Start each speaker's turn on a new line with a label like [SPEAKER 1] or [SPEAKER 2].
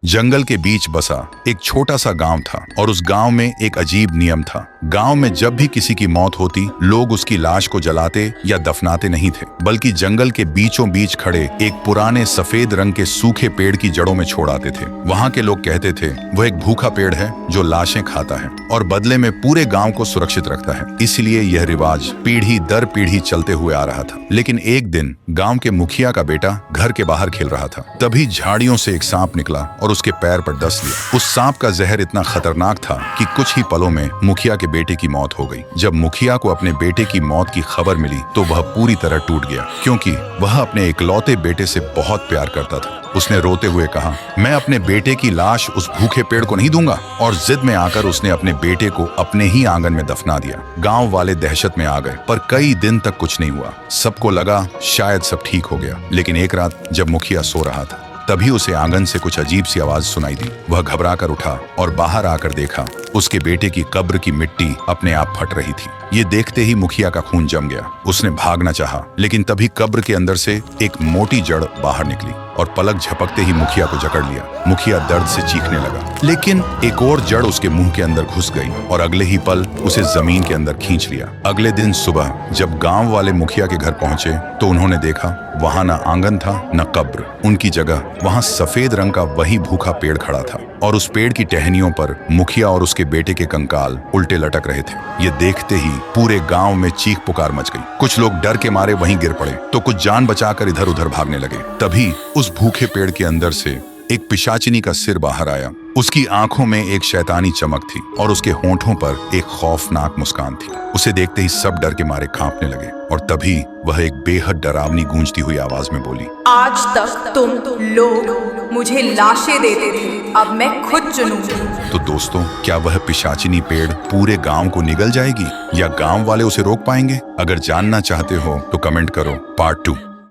[SPEAKER 1] जंगल के बीच बसा एक छोटा सा गांव था और उस गांव में एक अजीब नियम था। गांव में जब भी किसी की मौत होती, लोग उसकी लाश को जलाते या दफनाते नहीं थे, बल्कि जंगल के बीचों बीच खड़े एक पुराने सफेद रंग के सूखे पेड़ की जड़ों में छोड़ आते थे। वहां के लोग कहते थे वह एक भूखा पेड़ है जो लाशें खाता है और बदले में पूरे गांव को सुरक्षित रखता है। इसलिए यह रिवाज पीढ़ी दर पीढ़ी चलते हुए आ रहा था। लेकिन एक दिन गांव के मुखिया का बेटा घर के बाहर खेल रहा था। तभी झाड़ियों से एक सांप निकला और उसके पैर पर डस लिया। उस सांप का जहर इतना खतरनाक था कि कुछ ही पलों में मुखिया के बेटे की मौत हो गई। जब मुखिया को अपने बेटे की मौत की खबर मिली तो वह पूरी तरह टूट गया, क्योंकि वह अपने इकलौते बेटे से बहुत प्यार करता था। उसने रोते हुए कहा, मैं अपने बेटे की लाश उस भूखे पेड़ को नहीं दूंगा। और जिद में आकर उसने अपने बेटे को अपने ही आंगन में दफना दिया। गांव वाले दहशत में आ गए, पर कई दिन तक कुछ नहीं हुआ। सबको लगा शायद सब ठीक हो गया। लेकिन एक रात जब मुखिया सो रहा था, तभी उसे आंगन से कुछ अजीब सी आवाज सुनाई दी। वह घबरा कर उठा और बाहर आकर देखा, उसके बेटे की कब्र की मिट्टी अपने आप फट रही थी। ये देखते ही मुखिया का खून जम गया। उसने भागना चाहा, लेकिन तभी कब्र के अंदर से एक मोटी जड़ बाहर निकली और पलक झपकते ही मुखिया को जकड़ लिया। मुखिया दर्द से चीखने लगा, लेकिन एक और जड़ उसके मुंह के अंदर घुस गई और अगले ही पल उसे जमीन के अंदर खींच लिया। अगले दिन सुबह जब गांव वाले मुखिया के घर पहुंचे तो उन्होंने देखा वहां न आंगन था न कब्र। उनकी जगह वहां सफेद रंग का वही भूखा पेड़ खड़ा था और उस पेड़ की टहनियों पर मुखिया और उसके बेटे के कंकाल उल्टे लटक रहे थे। ये देखते ही पूरे गांव में चीख पुकार मच गई। कुछ लोग डर के मारे वहीं गिर पड़े तो कुछ जान बचाकर इधर उधर भागने लगे। तभी उस भूखे पेड़ के अंदर से एक पिशाचिनी का सिर बाहर आया। उसकी आंखों में एक शैतानी चमक थी और उसके होंठों पर एक खौफनाक मुस्कान थी। उसे देखते ही सब डर के मारे कांपने लगे और तभी वह एक बेहद डरावनी गूंजती हुई आवाज में बोली,
[SPEAKER 2] आज तक तुम लोग मुझे लाशें देते थे, अब मैं खुद चुनूंगी।
[SPEAKER 1] तो दोस्तों, क्या वह पिशाचिनी पेड़ पूरे गांव को निगल जाएगी या गांव वाले उसे रोक पाएंगे? अगर जानना चाहते हो तो कमेंट करो पार्ट 2।